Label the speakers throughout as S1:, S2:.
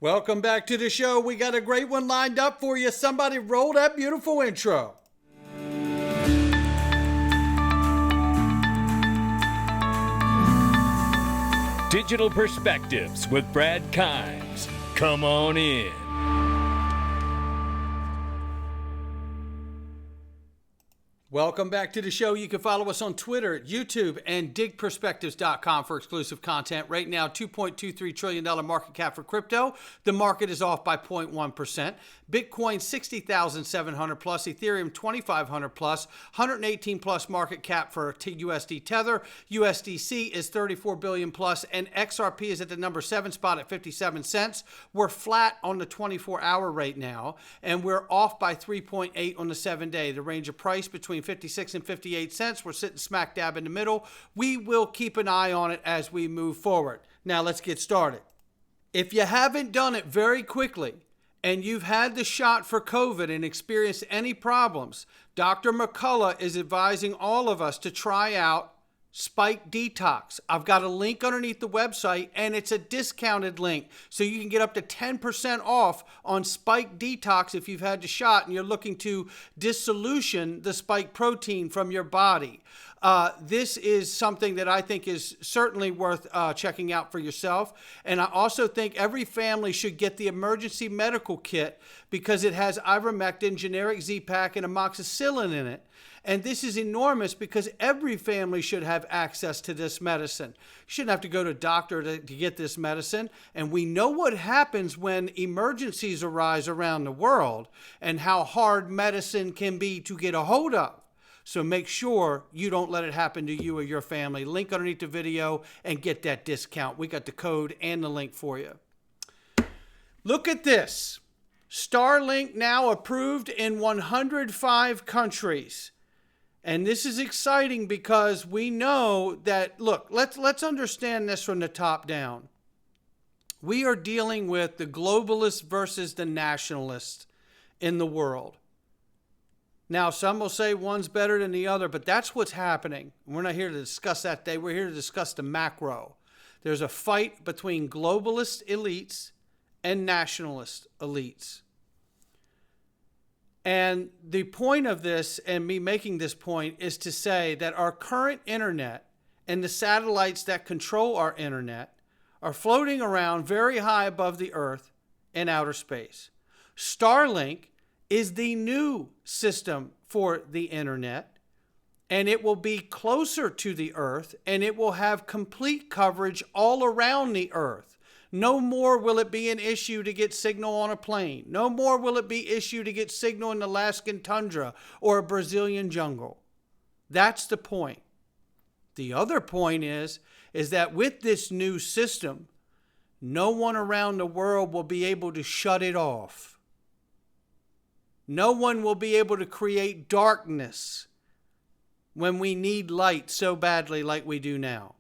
S1: Welcome back to the show. We got a great one lined up for you. Somebody roll that beautiful intro.
S2: Digital Perspectives with Brad Kimes. Come on in.
S1: Welcome back to the show. You can follow us on Twitter, YouTube, and digperspectives.com for exclusive content. Right now, $2.23 trillion market cap for crypto. The market is off by 0.1%. Bitcoin, 60,700 plus. Ethereum, 2,500 plus. 118 plus market cap for USD Tether. USDC is 34 billion plus. And XRP is at the number 7 spot at 57 cents. We're flat on the 24-hour right now. And we're off by 3.8 on the 7-day. The range of price between 56 and 58 cents. We're sitting smack dab in the middle. We will keep an eye on it as we move forward. Now let's get started. If you haven't done it very quickly and you've had the shot for COVID and experienced any problems, Dr. McCullough is advising all of us to try out Spike Detox. I've got a link underneath the website, and it's a discounted link. So you can get up to 10% off on Spike Detox if you've had the shot and you're looking to dissolution the spike protein from your body. This is something that I think is certainly worth checking out for yourself. And I also think every family should get the emergency medical kit because it has ivermectin, generic Z-Pak, and amoxicillin in it. And this is enormous because every family should have access to this medicine. You shouldn't have to go to a doctor to get this medicine. And we know what happens when emergencies arise around the world and how hard medicine can be to get a hold of. So make sure you don't let it happen to you or your family. Link underneath the video and get that discount. We got the code and the link for you. Look at this. Starlink now approved in 105 countries. And this is exciting because we know that, look, let's understand this from the top down. We are dealing with the globalists versus the nationalists in the world. Now, some will say one's better than the other, but that's what's happening. We're not here to discuss that today. We're here to discuss the macro. There's a fight between globalist elites and nationalist elites. And the point of this, and me making this point, is to say that our current internet and the satellites that control our internet are floating around very high above the earth in outer space. Starlink is the new system for the internet, and it will be closer to the earth, and it will have complete coverage all around the earth. No more will it be an issue to get signal on a plane. No more will it be an issue to get signal in the Alaskan tundra or a Brazilian jungle. That's the point. The other point is that with this new system, no one around the world will be able to shut it off. No one will be able to create darkness when we need light so badly like we do now.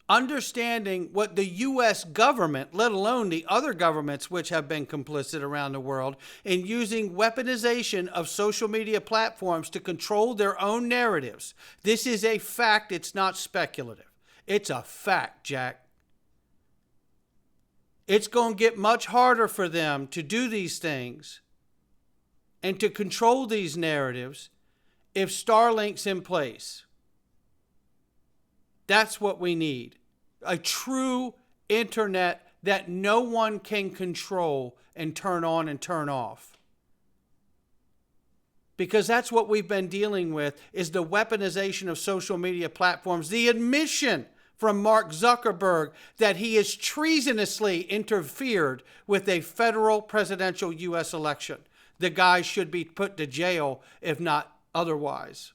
S1: Understanding what the U.S. government, let alone the other governments which have been complicit around the world, in using weaponization of social media platforms to control their own narratives. This is a fact. It's not speculative. It's a fact, Jack. It's going to get much harder for them to do these things and to control these narratives if Starlink's in place. That's what we need. A true internet that no one can control and turn on and turn off. Because that's what we've been dealing with, is the weaponization of social media platforms. The admission from Mark Zuckerberg that he has treasonously interfered with a federal presidential U.S. election. The guy should be put to jail, if not otherwise.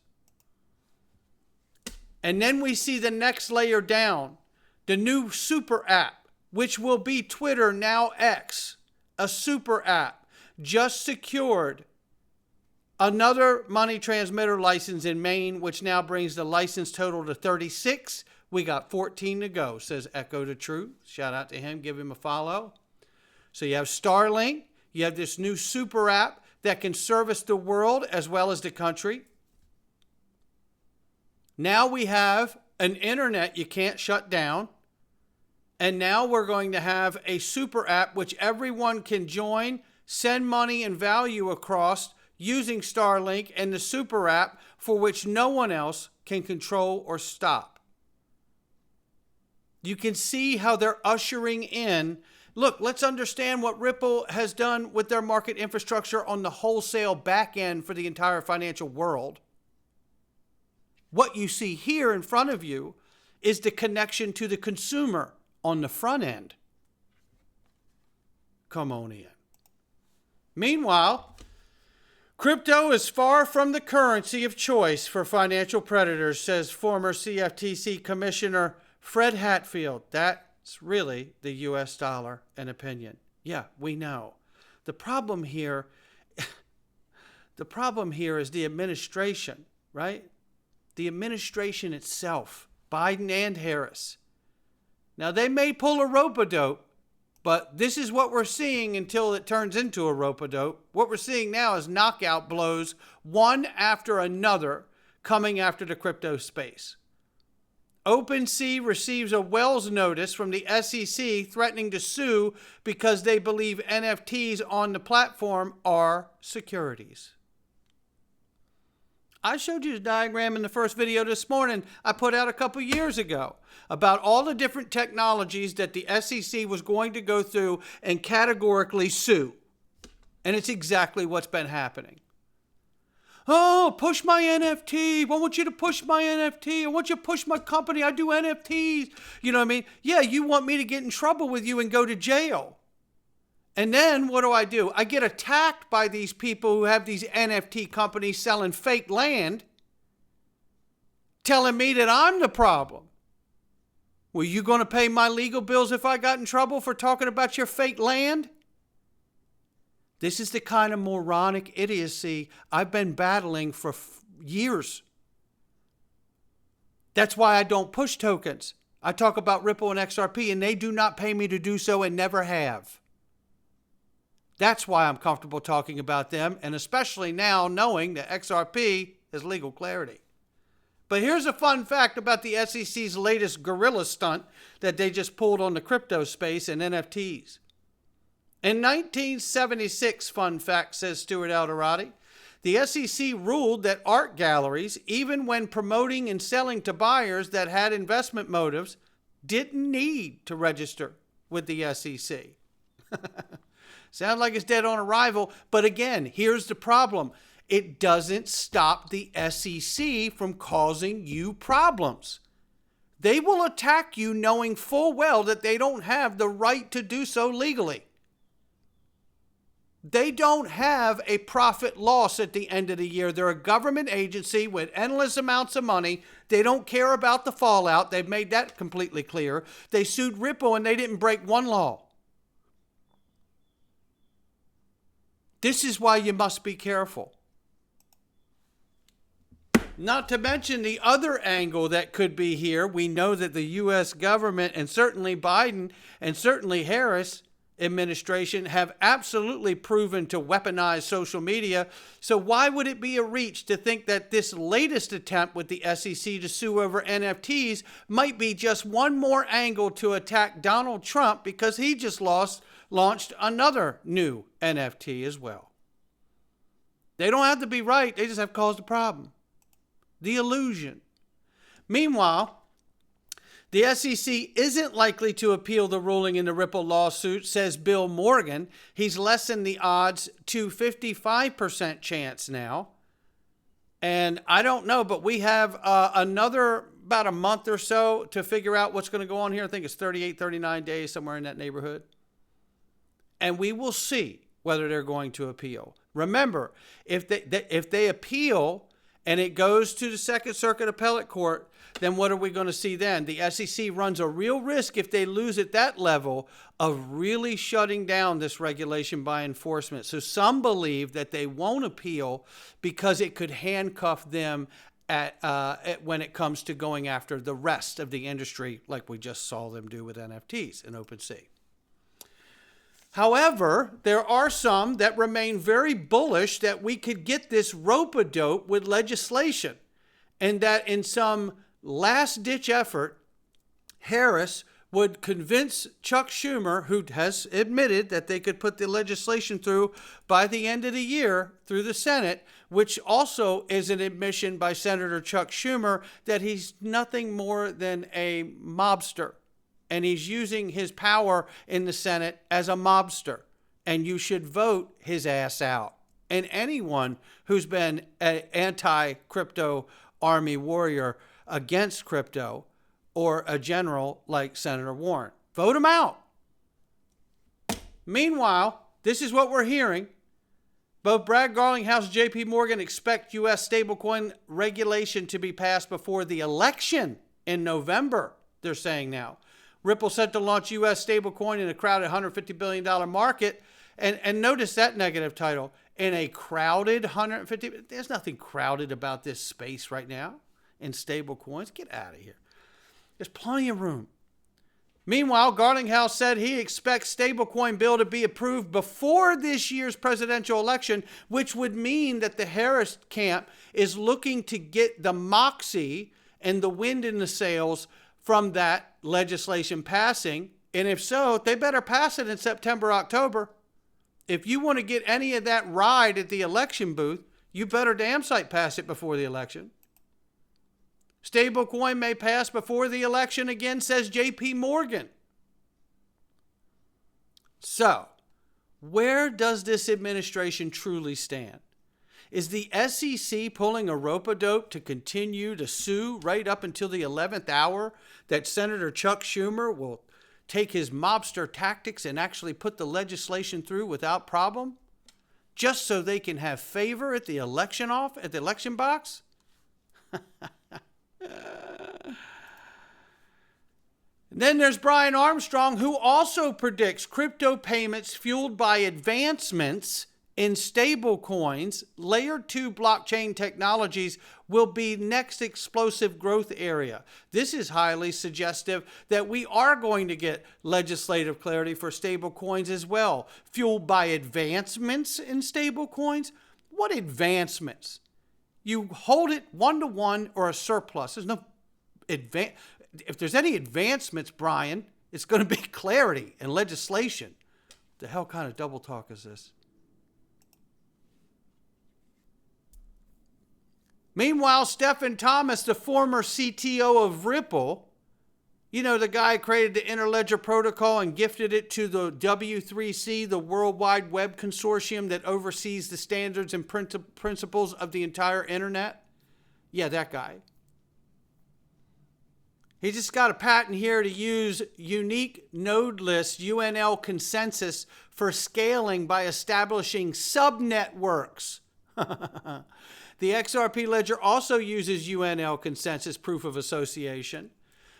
S1: And then we see the next layer down, the new super app, which will be Twitter, now X, a super app, just secured another money transmitter license in Maine, which now brings the license total to 36. We got 14 to go, says Echo the Truth. Shout out to him. Give him a follow. So you have Starlink. You have this new super app that can service the world as well as the country. Now we have an internet you can't shut down. And now we're going to have a super app which everyone can join, send money and value across using Starlink and the super app for which no one else can control or stop. You can see how they're ushering in. Look, let's understand what Ripple has done with their market infrastructure on the wholesale back end for the entire financial world. What you see here in front of you is the connection to the consumer on the front end. Come on in. Meanwhile, crypto is far from the currency of choice for financial predators, says former CFTC Commissioner Fred Hatfield. That's really the US dollar, in opinion. Yeah, we know. The problem here is the administration, right? The administration itself, Biden and Harris. Now, they may pull a rope-a-dope, but this is what we're seeing until it turns into a rope-a-dope. What we're seeing now is knockout blows, one after another, coming after the crypto space. OpenSea receives a Wells notice from the SEC threatening to sue because they believe NFTs on the platform are securities. I showed you the diagram in the first video this morning I put out a couple years ago about all the different technologies that the SEC was going to go through and categorically sue. And it's exactly what's been happening. Oh, push my NFT. I want you to push my NFT. I want you to push my company. I do NFTs. You know what I mean? Yeah, you want me to get in trouble with you and go to jail. And then what do? I get attacked by these people who have these NFT companies selling fake land, telling me that I'm the problem. Were you going to pay my legal bills if I got in trouble for talking about your fake land? This is the kind of moronic idiocy I've been battling for years. That's why I don't push tokens. I talk about Ripple and XRP, and they do not pay me to do so and never have. That's why I'm comfortable talking about them, and especially now knowing that XRP has legal clarity. But here's a fun fact about the SEC's latest guerrilla stunt that they just pulled on the crypto space and NFTs. In 1976, fun fact, says Stuart Alderoty, the SEC ruled that art galleries, even when promoting and selling to buyers that had investment motives, didn't need to register with the SEC. Sounds like it's dead on arrival, but again, here's the problem. It doesn't stop the SEC from causing you problems. They will attack you knowing full well that they don't have the right to do so legally. They don't have a profit loss at the end of the year. They're a government agency with endless amounts of money. They don't care about the fallout. They've made that completely clear. They sued Ripple and they didn't break one law. This is why you must be careful. Not to mention the other angle that could be here. We know that the U.S. government and certainly Biden and certainly Harris administration have absolutely proven to weaponize social media. So why would it be a reach to think that this latest attempt with the SEC to sue over NFTs might be just one more angle to attack Donald Trump because he just launched another new NFT as well? They don't have to be right. They just have caused a problem. The illusion. Meanwhile, the SEC isn't likely to appeal the ruling in the Ripple lawsuit, says Bill Morgan. He's lessened the odds to 55% chance now. And I don't know, but we have another about a month or so to figure out what's going to go on here. I think it's 38, 39 days, somewhere in that neighborhood. And we will see whether they're going to appeal. Remember, if they appeal and it goes to the Second Circuit Appellate Court, then what are we going to see then? The SEC runs a real risk if they lose at that level of really shutting down this regulation by enforcement. So some believe that they won't appeal because it could handcuff them when it comes to going after the rest of the industry, like we just saw them do with NFTs and OpenSea. However, there are some that remain very bullish that we could get this rope-a-dope with legislation, and that in some last-ditch effort, Harris would convince Chuck Schumer, who has admitted that they could put the legislation through by the end of the year through the Senate, which also is an admission by Senator Chuck Schumer that he's nothing more than a mobster. And he's using his power in the Senate as a mobster. And you should vote his ass out. And anyone who's been an anti-crypto army warrior against crypto, or a general like Senator Warren, vote him out. Meanwhile, this is what we're hearing. Both Brad Garlinghouse and JP Morgan expect U.S. stablecoin regulation to be passed before the election in November, they're saying now. Ripple set to launch U.S. stablecoin in a crowded $150 billion market. And notice that negative title. In a crowded 150, there's nothing crowded about this space right now in stablecoins. Get out of here. There's plenty of room. Meanwhile, Garlinghouse said he expects stablecoin bill to be approved before this year's presidential election, which would mean that the Harris camp is looking to get the moxie and the wind in the sails from that legislation passing. And if so, they better pass it in September, October. If you want to get any of that ride at the election booth, you better damn sight pass it before the election. Stablecoin may pass before the election again, says JP Morgan. So, where does this administration truly stand? Is the SEC pulling a rope-a-dope to continue to sue right up until the 11th hour that Senator Chuck Schumer will take his mobster tactics and actually put the legislation through without problem, just so they can have favor at the election box? Then there's Brian Armstrong, who also predicts crypto payments fueled by advancements in stable coins, layer 2 blockchain technologies will be next explosive growth area. This is highly suggestive that we are going to get legislative clarity for stable coins as well, fueled by advancements in stable coins. What advancements? You hold it 1-to-1 or a surplus. There's no if there's any advancements, Brian, it's going to be clarity and legislation. The hell kind of double talk is this? Meanwhile, Stephen Thomas, the former CTO of Ripple, you know, the guy who created the Interledger Protocol and gifted it to the W3C, the World Wide Web Consortium that oversees the standards and principles of the entire internet. Yeah, that guy. He just got a patent here to use unique nodeless UNL consensus for scaling by establishing subnetworks. The XRP ledger also uses UNL consensus proof of association.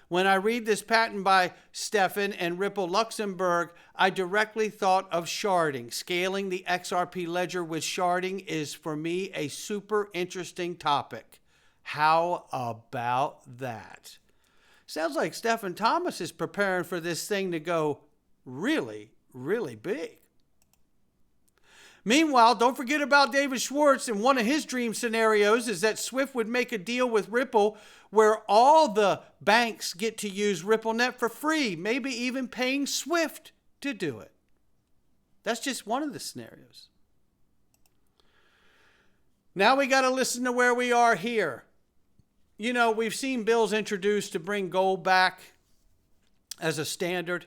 S1: When I read this patent by Stefan and Ripple Luxembourg, I directly thought of sharding. Scaling the XRP ledger with sharding is, for me, a super interesting topic. How about that? Sounds like Stephen Thomas is preparing for this thing to go really, really big. Meanwhile, don't forget about David Schwartz, and one of his dream scenarios is that Swift would make a deal with Ripple where all the banks get to use RippleNet for free, maybe even paying Swift to do it. That's just one of the scenarios. Now we got to listen to where we are here. You know, we've seen bills introduced to bring gold back as a standard.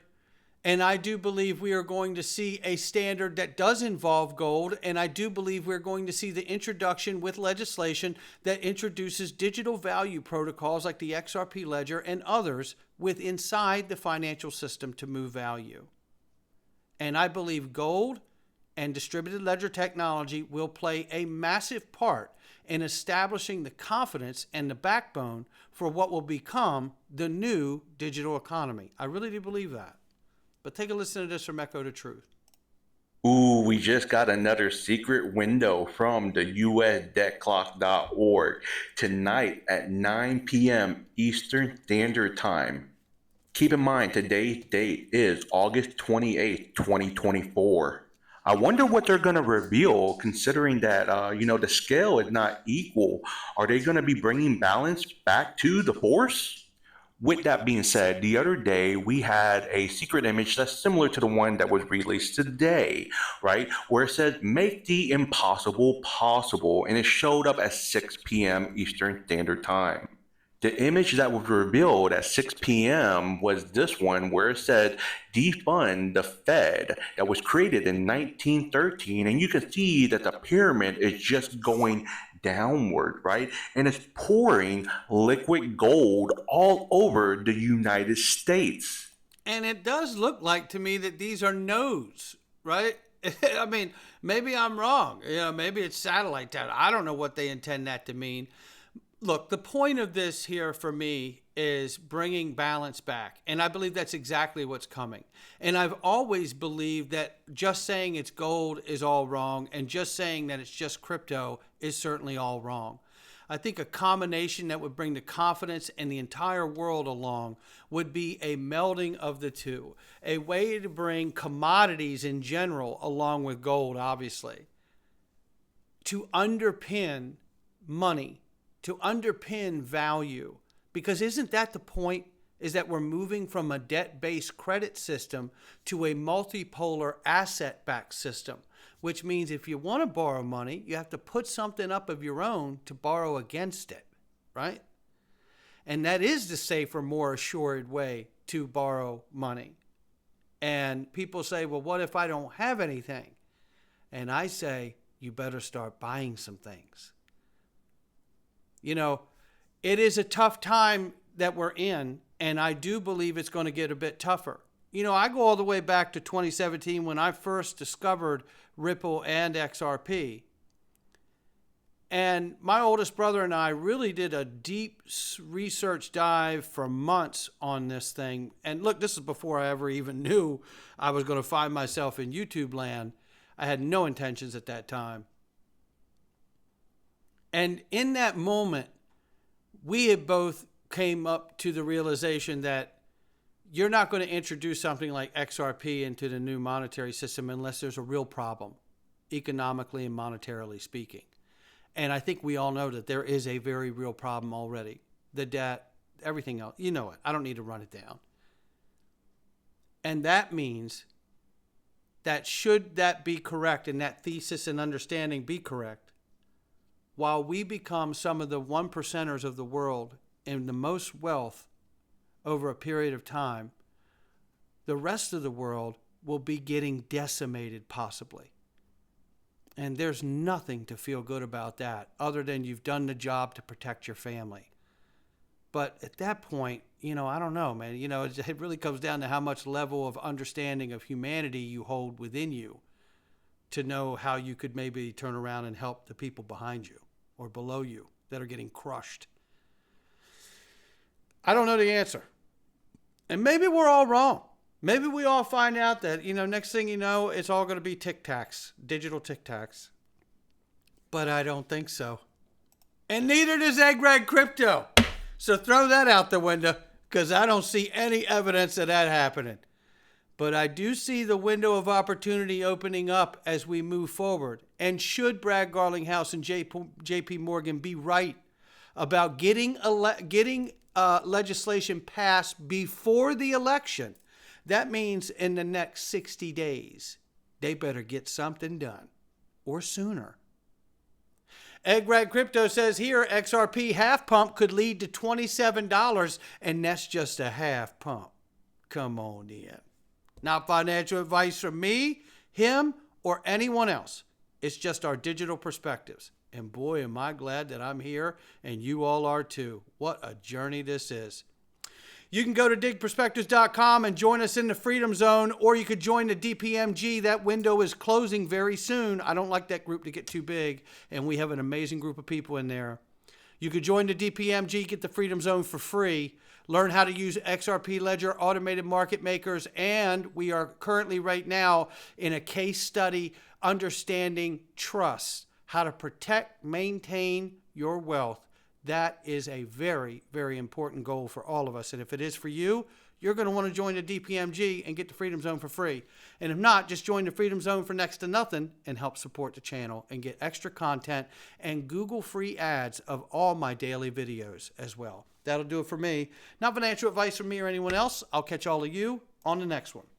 S1: And I do believe we are going to see a standard that does involve gold. And I do believe we're going to see the introduction with legislation that introduces digital value protocols like the XRP ledger and others with inside the financial system to move value. And I believe gold and distributed ledger technology will play a massive part in establishing the confidence and the backbone for what will become the new digital economy. I really do believe that. But take a listen to this from Echo to Truth.
S3: Ooh, we just got another secret window from the USDebtClock.org tonight at 9 p.m. Eastern Standard Time. Keep in mind, today's date is August 28th, 2024. I wonder what they're going to reveal, considering that, the scale is not equal. Are they going to be bringing balance back to the force? With that being said, the other day we had a secret image that's similar to the one that was released today, right? Where it says, make the impossible possible. And it showed up at 6 p.m. Eastern Standard Time. The image that was revealed at 6 p.m. was this one where it said, defund the Fed, that was created in 1913. And you can see that the pyramid is just going downward, right? And it's pouring liquid gold all over the United States.
S1: And it does look like to me that these are nodes, right? I mean, maybe I'm wrong. Maybe it's satellite data. I don't know what they intend that to mean. Look, the point of this here for me is bringing balance back. And I believe that's exactly what's coming. And I've always believed that just saying it's gold is all wrong, and just saying that it's just crypto is certainly all wrong. I think a combination that would bring the confidence in the entire world along would be a melding of the two, a way to bring commodities in general along with gold, obviously, to underpin money, to underpin value. Because isn't that the point, is that we're moving from a debt-based credit system to a multipolar asset-backed system, which means if you want to borrow money, you have to put something up of your own to borrow against it, right? And that is the safer, more assured way to borrow money. And people say, well, what if I don't have anything? And I say, you better start buying some things. It is a tough time that we're in, and I do believe it's going to get a bit tougher. I go all the way back to 2017 when I first discovered Ripple and XRP. And my oldest brother and I really did a deep research dive for months on this thing. And look, this is before I ever even knew I was going to find myself in YouTube land. I had no intentions at that time. And in that moment, we had both came up to the realization that you're not going to introduce something like XRP into the new monetary system unless there's a real problem, economically and monetarily speaking. And I think we all know that there is a very real problem already. The debt, everything else, you know it. I don't need to run it down. And that means that should that be correct and that thesis and understanding be correct, while we become some of the 1%ers of the world and the most wealth over a period of time, the rest of the world will be getting decimated possibly. And there's nothing to feel good about that other than you've done the job to protect your family. But at that point, I don't know, man. It really comes down to how much level of understanding of humanity you hold within you to know how you could maybe turn around and help the people behind you or below you that are getting crushed. I don't know the answer. And maybe we're all wrong. Maybe we all find out that, next thing you know, it's all going to be Tic Tacs, digital Tic Tacs. But I don't think so. And neither does Egg Crypto. So throw that out the window, because I don't see any evidence of that happening. But I do see the window of opportunity opening up as we move forward. And should Brad Garlinghouse and J.P. Morgan be right about getting legislation passed before the election, that means in the next 60 days, they better get something done, or sooner. Egg Crypto says here, XRP half pump could lead to $27, and that's just a half pump. Come on in. Not financial advice from me, him, or anyone else. It's just our digital perspectives. And boy, am I glad that I'm here, and you all are too. What a journey this is. You can go to digperspectives.com and join us in the Freedom Zone, or you could join the DPMG. That window is closing very soon. I don't like that group to get too big, and we have an amazing group of people in there. You could join the DPMG, get the Freedom Zone for free, learn how to use XRP Ledger automated market makers, and we are currently right now in a case study understanding trust, how to protect, maintain your wealth. That is a very, very important goal for all of us. And if it is for you, you're going to want to join the DPMG and get the Freedom Zone for free. And if not, just join the Freedom Zone for next to nothing and help support the channel and get extra content and Google free ads of all my daily videos as well. That'll do it for me. Not financial advice from me or anyone else. I'll catch all of you on the next one.